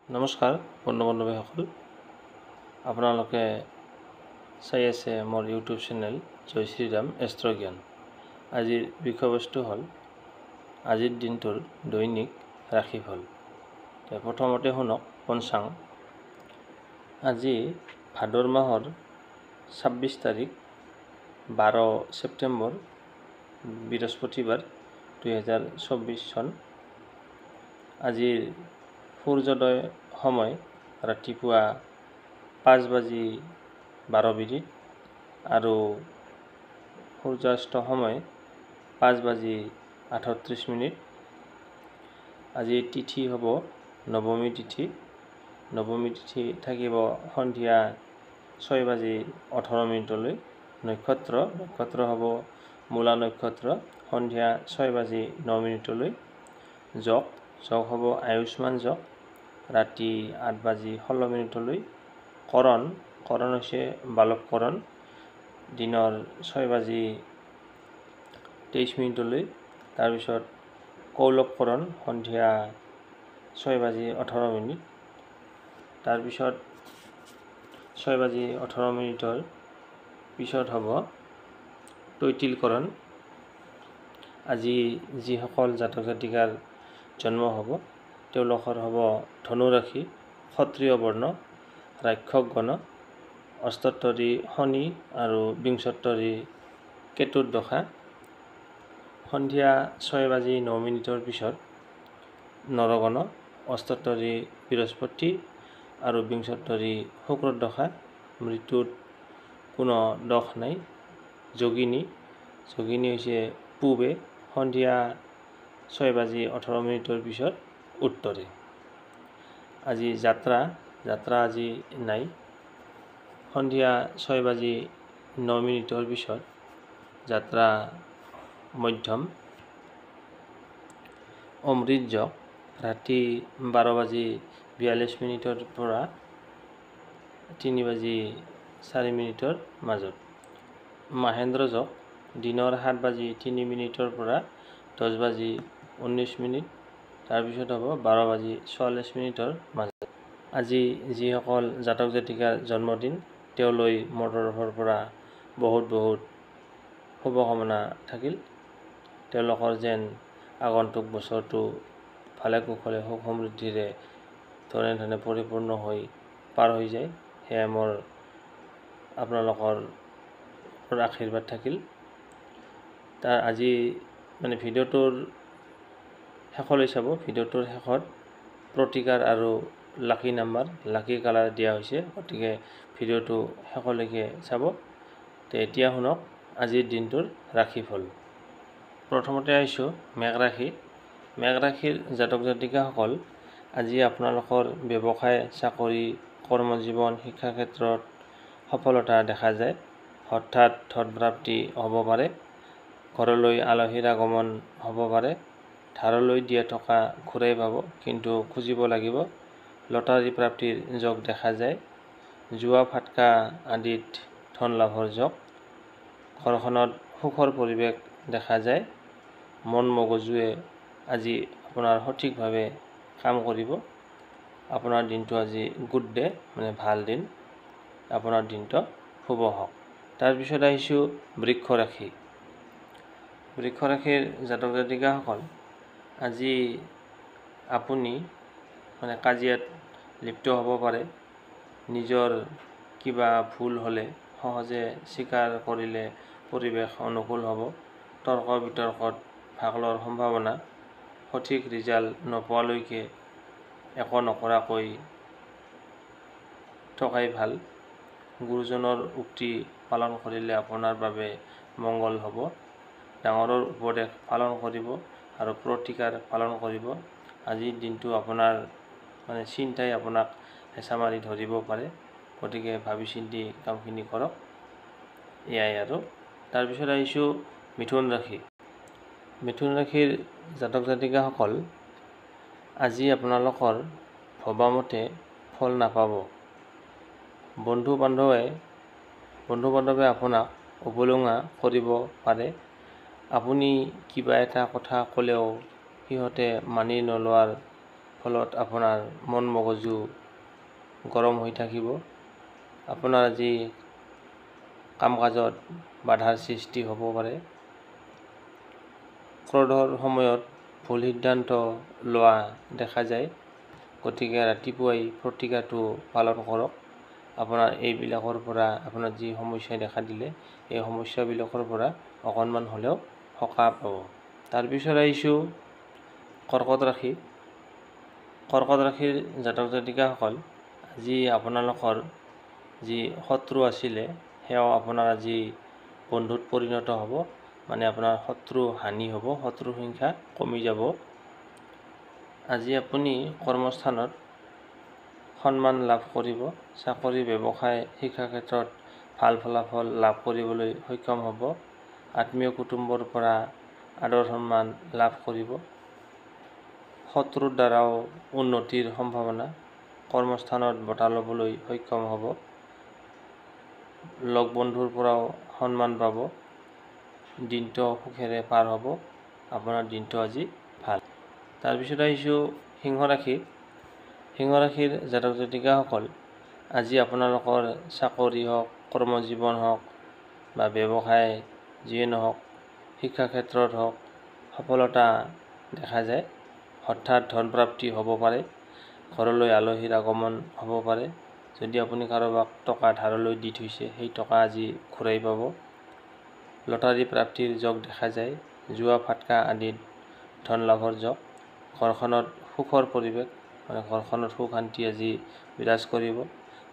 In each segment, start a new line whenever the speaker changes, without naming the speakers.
নমস্কাৰ বন্ধু বান্ধৱীসকল, আপোনালোকে চাই আছে মোৰ ইউটিউব চেনেল জয় শ্ৰীৰাম এষ্ট্ৰ জ্ঞান। আজিৰ বিষয়বস্তু হ'ল আজিৰ দিনটোৰ দৈনিক ৰাশিফল। প্ৰথমতে শুনক পঞ্চাং। আজি ভাদৰ মাহৰ 26 তাৰিখ 12 ছেপ্টেম্বৰ বৃহস্পতিবাৰ 2024 চন। আজিৰ সূৰ্যোদয় সময় ৰাতিপুৱা 5:12 আৰু সূৰ্যাস্ত সময় 5:38। আজি তিথি হ'ব নৱমী তিথি। নৱমী তিথি থাকিব সন্ধিয়া 6:18। নক্ষত্ৰ হ'ব মূলা নক্ষত্ৰ সন্ধিয়া 6:09। যোগ হ'ব আয়ুষ্মান যোগ ৰাতি 8:16। কৰণ হৈছে বালৱকৰণ দিনৰ 6:23। তাৰপিছত কৌলৱকৰণ সন্ধিয়া 6:18। তাৰপিছত 6:18 পিছত হ'ব তৈতিলকৰণ। আজি যিসকল জাতক জাতিকাৰ জন্ম হ'ব তেওঁলোকৰ হ'ব ধনু ৰাশি, ক্ষত্ৰিয় বৰ্ণ, ৰাক্ষস গণ, অষ্টোত্তৰী শনি আৰু বিংশোত্তৰী কেতুৰ দশা। সন্ধিয়া 6:09 পিছত নৰগণ, অষ্টোত্তৰী বৃহস্পতি আৰু বিংশোত্তৰী শুক্ৰৰ দশা। মৃত্যুত কোনো দোষ নাই। যোগিনী হৈছে পূবে সন্ধিয়া 6:18 পিছত উত্তৰে। আজি যাত্ৰা আজি নাই। সন্ধিয়া 6:09 পিছত যাত্ৰা মধ্যম। অমৃত যোগ ৰাতি 12:42 পৰা 3:04 মাজত। মাহেন্দ্ৰ যোগ দিনৰ 7:03 পৰা 10:19। তাৰপিছত হ'ব 12:44 মাজত। আজি যিসকল জাতক জাতিকাৰ জন্মদিন তেওঁলৈ মোৰ তৰফৰ পৰা বহুত শুভকামনা থাকিল। তেওঁলোকৰ যেন আগন্তুক বছৰটো ভালে কুশলে সুখ সমৃদ্ধিৰে ধনে পৰিপূৰ্ণ হৈ পাৰ হৈ যায়, সেয়া মোৰ আপোনালোকৰ আশীৰ্বাদ থাকিল। তাৰ আজি ভিডিঅ'টোৰ শেষলৈ চাব। ভিডিঅ'টোৰ শেষত প্ৰতিকাৰ আৰু লাকি নাম্বাৰ, লাকি কালাৰ দিয়া হৈছে, গতিকে ভিডিঅ'টো শেষলৈকে চাব। এতিয়া শুনক আজিৰ দিনটোৰ ৰাশিফল। প্ৰথমতে আহিছোঁ মেঘ ৰাশি। মেঘ ৰাশিৰ জাতক জাতিকাসকল, আজি আপোনালোকৰ ব্যৱসায়, চাকৰি, কৰ্মজীৱন, শিক্ষা ক্ষেত্ৰত সফলতা দেখা যায়। হঠাৎ ধনপ্ৰাপ্তি হ'ব পাৰে। ঘৰলৈ আলহীৰ আগমন হ'ব পাৰে। ধাৰলৈ দিয়া টকা ঘূৰাই পাব, কিন্তু খুজিব লাগিব। লটাৰী প্ৰাপ্তিৰ যোগ দেখা যায়। জুৱা ফাটকা আদিত ধন লাভৰ যোগ। ঘৰখনত সুখৰ পৰিৱেশ দেখা যায়। মন মগজুৱে আজি আপোনাৰ সঠিকভাৱে কাম কৰিব। আপোনাৰ দিনটো আজি গুড ডে, ভাল দিন। আপোনাৰ দিনটো শুভ হওক। তাৰপিছত আহিছোঁ বৃক্ষ ৰাশি। বৃক্ষ ৰাশিৰ জাতক জাতিকাসকল, আজি আপুনি কাজিয়াত লিপ্ত হ'ব পাৰে। নিজৰ কিবা ভুল হ'লে সহজে স্বীকাৰ কৰিলে পৰিৱেশ অনুকূল হ'ব। তৰ্ক বিতৰ্কত ভাগ লোৱাৰ সম্ভাৱনা। সঠিক ৰিজাল্ট নোপোৱালৈকে একো নকৰাকৈ থকাই ভাল। গুৰুজনৰ উক্তি পালন কৰিলে আপোনাৰ বাবে মংগল হ'ব। ডাঙৰৰ উপদেশ পালন কৰিব আৰু প্ৰতিকাৰ পালন কৰিব। আজিৰ দিনটো আপোনাৰ চিন্তাই আপোনাক হেঁচা মাৰি ধৰিব পাৰে, গতিকে ভাবি চিন্তি কামখিনি কৰক। এয়াই আৰু। তাৰপিছত আহিছোঁ মিথুন ৰাশি। মিথুন ৰাশিৰ জাতক জাতিকাসকল, আজি আপোনালোকৰ ভবামতে ফল নাপাব। বন্ধু বান্ধৱে আপোনাক অৱলুঙা কৰিব পাৰে। আপুনি কিবা এটা কথা ক'লেও সিহঁতে মানি নোলোৱাৰ ফলত আপোনাৰ মন মগজু গৰম হৈ থাকিব। আপোনাৰ আজি কাম কাজত বাধাৰ সৃষ্টি হ'ব পাৰে। ক্ৰোধৰ সময়ত ভুল সিদ্ধান্ত লোৱা দেখা যায়। গতিকে ৰাতিপুৱাই প্ৰতিকাৰটো পালন কৰক। আপোনাৰ এইবিলাকৰ পৰা আপোনাৰ যি সমস্যাই দেখা দিলে এই সমস্যাবিলাকৰ পৰা অকণমান হ'লেও সকাহ পাব। তাৰপিছত আহিছোঁ কৰ্কট ৰাশি। কৰ্কট ৰাশিৰ জাতক জাতিকাসকল, আজি আপোনালোকৰ যি শত্ৰু আছিলে সেয়াও আপোনাৰ আজি বন্ধুত পৰিণত হ'ব। মানে আপোনাৰ শত্ৰু হানি হ'ব, শত্ৰুৰ সংখ্যা কমি যাব। আজি আপুনি কৰ্মস্থানত সন্মান লাভ কৰিব। চাকৰি, ব্যৱসায়, শিক্ষা ক্ষেত্ৰত ভাল ফলাফল লাভ কৰিবলৈ সক্ষম হ'ব। আত্মীয় কুটুম্বৰ পৰা আদৰ সন্মান লাভ কৰিব। শত্ৰুৰ দ্বাৰাও উন্নতিৰ সম্ভাৱনা। কৰ্মস্থানত বঁটা ল'বলৈ সক্ষম হ'ব। লগ বন্ধুৰ পৰাও সন্মান পাব। দিনটো সুখেৰে পাৰ হ'ব। আপোনাৰ দিনটো আজি ভাল। তাৰপিছত আহিছোঁ সিংহ ৰাশি। সিংহ ৰাশিৰ জাতক জাতিকাসকল, আজি আপোনালোকৰ চাকৰি হওক, কৰ্মজীৱন হওক বা ব্যৱসায় যিয়ে নহওক, শিক্ষা ক্ষেত্ৰত হওক সফলতা দেখা যায়। হঠাৎ ধন প্ৰাপ্তি হ'ব পাৰে। ঘৰলৈ আলহীৰ আগমন হ'ব পাৰে। যদি আপুনি কাৰোবাক টকা ধাৰলৈ দি থৈছে সেই টকা আজি ঘূৰাই পাব। লটাৰী প্ৰাপ্তিৰ যোগ দেখা যায়। জুৱা ফাটকা আদিত ধন লাভৰ যোগ। ঘৰখনত সুখৰ পৰিৱেশ, মানে ঘৰখনত সুখ শান্তি আজি বিৰাজ কৰিব।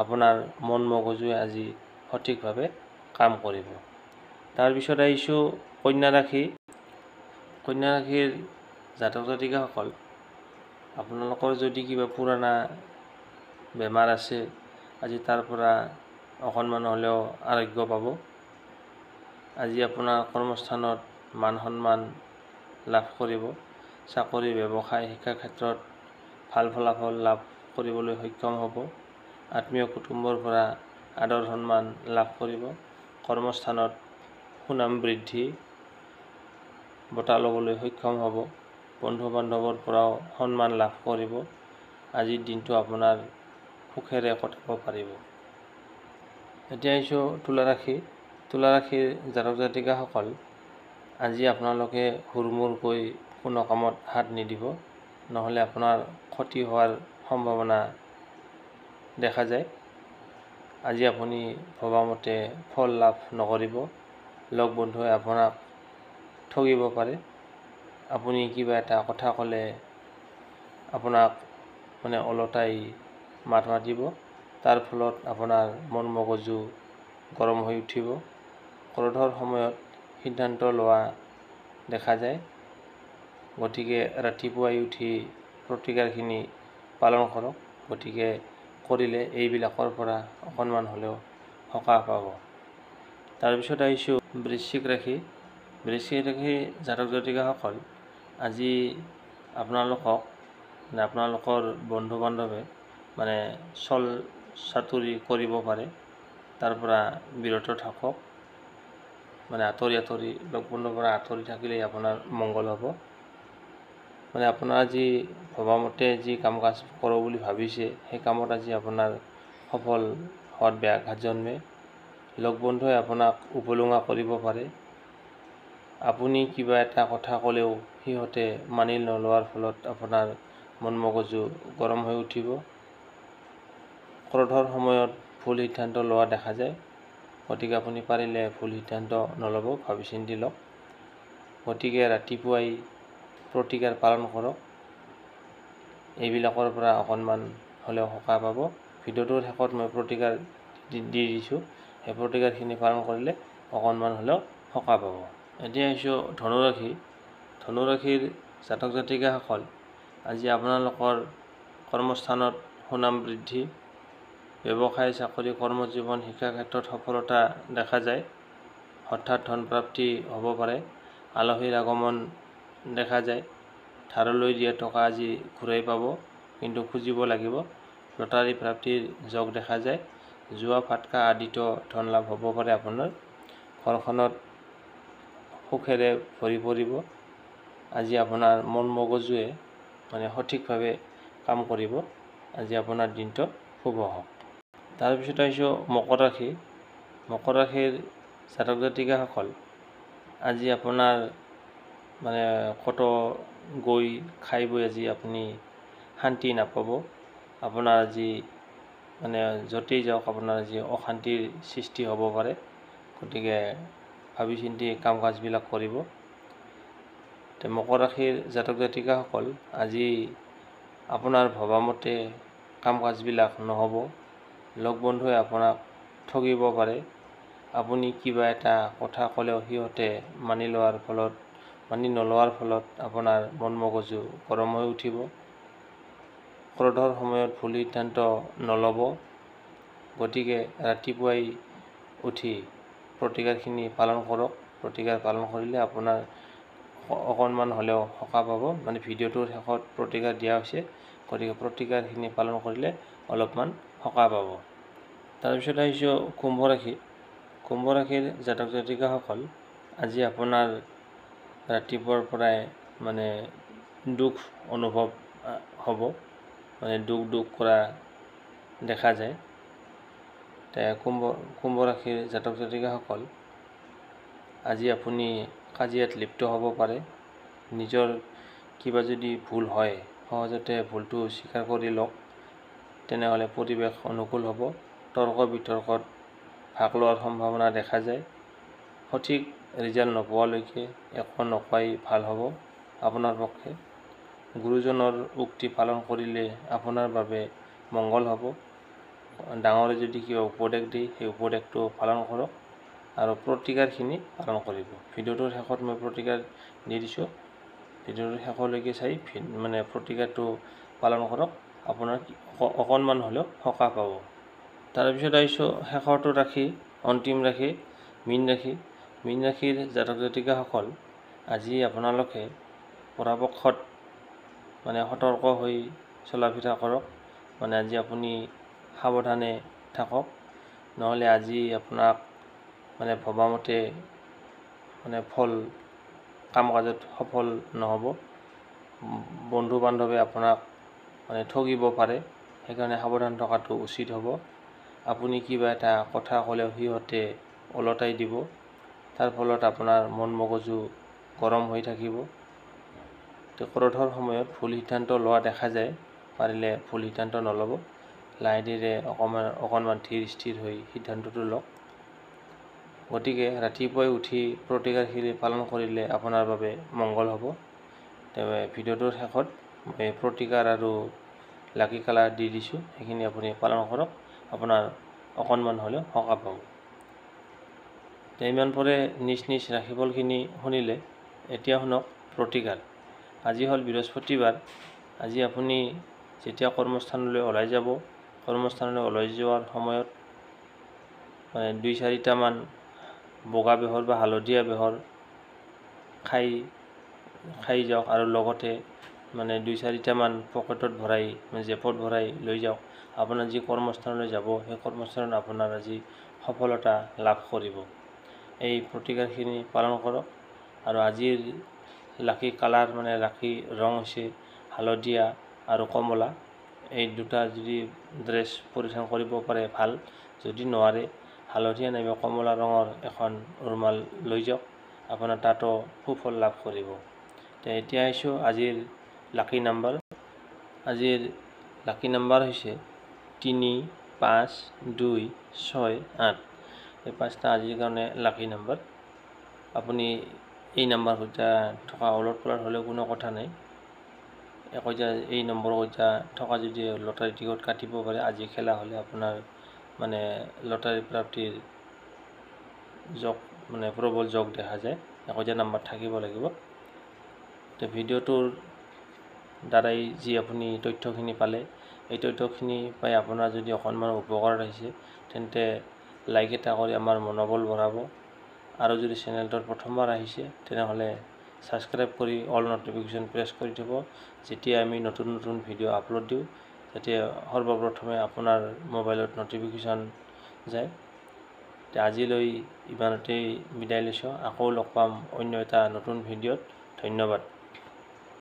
আপোনাৰ মন মগজুৱে আজি সঠিকভাৱে কাম কৰিব। তাৰপিছত আহিছোঁ কন্যা ৰাশি। কন্যা ৰাশিৰ জাতক জাতিকাসকল, আপোনালোকৰ যদি কিবা পুৰণা বেমাৰ আছে আজি তাৰ পৰা অকণমান হ'লেও আৰোগ্য পাব। আজি আপোনাৰ কৰ্মস্থানত মান সন্মান লাভ কৰিব। চাকৰি, ব্যৱসায়, শিক্ষা ক্ষেত্ৰত ভাল ফলাফল লাভ কৰিবলৈ সক্ষম হ'ব। আত্মীয় কুটুম্বৰ পৰা আদৰ সন্মান লাভ কৰিব। কৰ্মস্থানত সুনাম বৃদ্ধি, বঁটা ল'বলৈ সক্ষম হ'ব। বন্ধু বান্ধৱৰ পৰাও সন্মান লাভ কৰিব। আজিৰ দিনটো আপোনাৰ সুখেৰে কটাব পাৰিব। এতিয়া আহিছোঁ তুলা ৰাশি। তুলা ৰাশিৰ জাতক জাতিকাসকল, আজি আপোনালোকে হুৰমূৰকৈ কোনো কামত হাত নিদিব, নহ'লে আপোনাৰ ক্ষতি হোৱাৰ সম্ভাৱনা দেখা যায়। আজি আপুনি ভবামতে ফল লাভ নকৰিব। লগ বন্ধুৱে আপোনাক ঠগিব পাৰে। আপুনি কিবা এটা কথা ক'লে আপোনাক মানে ওলোটাই মাত মাতিব। তাৰ ফলত আপোনাৰ মন মগজু গৰম হৈ উঠিব। ক্ৰোধৰ সময়ত সিদ্ধান্ত লোৱা দেখা যায়। গতিকে ৰাতিপুৱাই উঠি প্ৰতিকাৰখিনি পালন কৰক। গতিকে কৰিলে এইবিলাকৰ পৰা অকণমান হ'লেও সকাহ পাব। তাৰপিছত আহিছোঁ বৃশ্চিক ৰাশি। বৃশ্চিক ৰাশিৰ জাতক জাতিকাসকল, আজি আপোনালোকৰ বন্ধু বান্ধৱে মানে চল চাতুৰি কৰিব পাৰে। তাৰ পৰা বিৰত থাকক। মানে আঁতৰি লগ বন্ধুৰ পৰা আঁতৰি থাকিলেই আপোনাৰ মংগল হ'ব। মানে আপোনাৰ আজি ভবামতে যি কাম কাজ কৰোঁ বুলি ভাবিছে সেই কামত আজি আপোনাৰ সফল হোৱাত ব্যাঘাত জন্মে। লগ বন্ধুৱে আপোনাক উপলুঙা কৰিব পাৰে। আপুনি কিবা এটা কথা ক'লেও সিহঁতে মানি নলোৱাৰ ফলত আপোনাৰ মন মগজু গৰম হৈ উঠিব। ক্ৰোধৰ সময়ত ভুল সিদ্ধান্ত লোৱা দেখা যায়। গতিকে আপুনি পাৰিলে ভুল সিদ্ধান্ত নল'ব, ভাবি চিন্তি লওক। গতিকে ৰাতিপুৱাই প্ৰতিকাৰ পালন কৰক। এইবিলাকৰ পৰা অকণমান হ'লেও সকাহ পাব। ভিডিঅ'টোৰ শেষত মই প্ৰতিকাৰ দি দিছোঁ। সেই প্ৰতিকাৰখিনি পালন কৰিলে অকণমান হ'লেও সকাহ পাব। এতিয়া আহিছোঁ ধনুৰাশি। ধনুৰাশিৰ জাতক জাতিকাসকল, আজি আপোনালোকৰ কৰ্মস্থানত সুনাম বৃদ্ধি। ব্যৱসায়, চাকৰি, কৰ্মজীৱন, শিক্ষা ক্ষেত্ৰত সফলতা দেখা যায়। হঠাৎ ধন প্ৰাপ্তি হ'ব পাৰে। আলহীৰ আগমন দেখা যায়। ধাৰলৈ দিয়া টকা আজি ঘূৰাই পাব, কিন্তু খুজিব লাগিব। লটাৰী প্ৰাপ্তিৰ যোগ দেখা যায়। জুৱা ফাটকা আদিতো ধন লাভ হ'ব পাৰে আপোনাৰ। ঘৰখনত সুখেৰে ভৰি পৰিব। আজি আপোনাৰ মন মগজুৱে মানে সঠিকভাৱে কাম কৰিব। আজি আপোনাৰ দিনটো শুভ হওক। তাৰপিছত আহিছোঁ মকৰ ৰাশি। মকৰ ৰাশিৰ জাতক জাতিকাসকল, আজি আপোনাৰ মানে ক'তো গৈ খাই বৈ আজি আপুনি শান্তি নাপাব। আপোনাৰ আজি মানে য'তেই যাওক আপোনাৰ আজি অশান্তিৰ সৃষ্টি হ'ব পাৰে। গতিকে ভাবি চিন্তি কাম কাজবিলাক কৰিব। মকৰ ৰাশিৰ জাতক জাতিকাসকল, আজি আপোনাৰ ভবামতে কাম কাজবিলাক নহ'ব। লগ বন্ধুৱে আপোনাক ঠগিব পাৰে। আপুনি কিবা এটা কথা ক'লেও সিহঁতে মানি নলোৱাৰ ফলত আপোনাৰ মন মগজু গৰম হৈ উঠিব। ক্ৰোধৰ সময়ত ভুল সিদ্ধান্ত নল'ব। গতিকে ৰাতিপুৱাই উঠি প্ৰতিকাৰখিনি পালন কৰক। প্ৰতিকাৰ পালন কৰিলে আপোনাৰ অকণমান হ'লেও সকাহ পাব। মানে ভিডিঅ'টোৰ শেষত প্ৰতিকাৰ দিয়া হৈছে, গতিকে প্ৰতিকাৰখিনি পালন কৰিলে অলপমান সকাহ পাব। তাৰপিছত আহিছোঁ কুম্ভ ৰাশি। কুম্ভ ৰাশিৰ জাতক জাতিকাসকল, আজি আপোনাৰ ৰাতিপুৱাৰ পৰাই মানে দুখ অনুভৱ হ'ব, মানে দুখ কৰা দেখা যায়। কুম্ভ ৰাশিৰ জাতক জাতিকাসকল, আজি আপুনি কাজিয়াত লিপ্ত হ'ব পাৰে। নিজৰ কিবা যদি ভুল হয় সহজতে ভুলটো স্বীকাৰ কৰি লওক, তেনেহ'লে পৰিৱেশ অনুকূল হ'ব। তৰ্ক বিতৰ্কত ভাগ লোৱাৰ সম্ভাৱনা দেখা যায়। সঠিক ৰিজাল্ট নোপোৱালৈকে একো নোকোৱাই ভাল হ'ব আপোনাৰ পক্ষে। গুৰুজনৰ উক্তি পালন কৰিলে আপোনাৰ বাবে মংগল হ'ব। ডাঙৰে যদি কিবা উপদেশ দিয়ে সেই উপদেশটো পালন কৰক আৰু প্ৰতিকাৰখিনি পালন কৰিব। ভিডিঅ'টোৰ শেষত মই প্ৰতিকাৰ দি দিছোঁ। ভিডিঅ'টোৰ শেষলৈকে চাই মানে প্ৰতিকাৰটো পালন কৰক, আপোনাৰ অকণমান হ'লেও সকাহ পাব। তাৰপিছত আহিছোঁ শেষৰটো ৰাশি, অন্তিম ৰাশি, মীন ৰাশি। মীন ৰাশিৰ জাতক জাতিকাসকল, আজি আপোনালোকে পৰাপক্ষত মানে সতৰ্ক হৈ চলা ফিৰা কৰক। মানে আজি আপুনি সাৱধানে থাকক, নহ'লে আজি আপোনাক মানে ভবামতে মানে কাম কাজত সফল নহ'ব। বন্ধু বান্ধৱে আপোনাক মানে ঠগিব পাৰে, সেইকাৰণে সাৱধান থকাটো উচিত হ'ব। আপুনি কিবা এটা কথা ক'লেও সিহঁতে ওলটাই দিব, তাৰ ফলত আপোনাৰ মন মগজু গৰম হৈ থাকিব। ক্ৰোধৰ সময়ত ভুল সিদ্ধান্ত লোৱা দেখা যায়। পাৰিলে ভুল সিদ্ধান্ত নল'ব, লাহে ধীৰে অকণমান ধীৰ স্থিৰ হৈ সিদ্ধান্তটো লওক। গতিকে ৰাতিপুৱাই উঠি প্ৰতিকাৰখিনি পালন কৰিলে আপোনাৰ বাবে মংগল হ'ব। ভিডিঅ'টোৰ শেষত মই প্ৰতিকাৰ আৰু লাকি কালাৰ দি দিছোঁ, সেইখিনি আপুনি পালন কৰক, আপোনাৰ অকণমান হ'লেও সকাহ পাব। ইমান পৰে নিজ নিজ ৰাশিফলখিনি শুনিলে। এতিয়া শুনক প্ৰতিকাৰ। আজি হ'ল বৃহস্পতিবাৰ। আজি আপুনি যেতিয়া কৰ্মস্থানলৈ ওলাই যাব, কৰ্মস্থানলৈ ওলাই যোৱাৰ সময়ত মানে 2-4টামান বগা বেহৰ বা হালধীয়া বেহৰ খাই যাওক আৰু লগতে মানে 2-4টামান পকেটত ভৰাই জেপত ভৰাই লৈ যাওক। আপোনাৰ যি কৰ্মস্থানলৈ যাব সেই কৰ্মস্থানত আপোনাৰ আজি সফলতা লাভ কৰিব। এই প্ৰতিকাৰখিনি পালন কৰক। আৰু আজিৰ লাকি কালাৰ মানে লাকি ৰং হৈছে হালধীয়া আৰু কমলা। এই দুটা যদি ড্ৰেছ পৰিধান কৰিব পাৰে ভাল, যদি নোৱাৰে হালধীয়া নাইবা কমলা ৰঙৰ এখন ৰুমাল লৈ যাওক, আপোনাৰ তাতো সুফল লাভ কৰিব। এতিয়া আহিছোঁ আজিৰ লাকি নাম্বাৰ। আজিৰ লাকি নাম্বাৰ হৈছে 3, 5, 2, 6, 8। এই 5টা আজিৰ কাৰণে লাকি নাম্বাৰ। আপুনি এই নাম্বাৰকেইটা থকা ওলট পালট হ'লেও কোনো কথা নাই। এই নম্বৰকেইটা থকা যদি লটাৰী টিকট কাটিব পাৰে, আজি খেলা হ'লে আপোনাৰ মানে লটাৰী প্ৰাপ্তিৰ মানে প্ৰবল যোগ দেখা যায়। একোটা নাম্বাৰ থাকিব লাগিব। ভিডিঅ'টোৰ দ্বাৰাই যি আপুনি তথ্যখিনি পালে, এই তথ্যখিনি পাই আপোনাৰ যদি অকণমান উপকাৰত আহিছে, তেন্তে লাইক এটা কৰি আমাৰ মনোবল বঢ়াব। আৰু যদি চেনেলটোত প্ৰথমবাৰ আহিছে, তেনেহ'লে ছাবস্ক্ৰাইব কৰি অল নটিফিকেশ্যন প্ৰেছ কৰি থ'ব। যেতিয়া আমি নতুন নতুন ভিডিঅ' আপলোড দিওঁ, তেতিয়া সৰ্বপ্ৰথমে আপোনাৰ মোবাইলত নটিফিকেশ্যন যায়। আজিলৈ ইমানতেই বিদায় লৈছোঁ। আকৌ লগ পাম অন্য এটা নতুন ভিডিঅ'ত। ধন্যবাদ।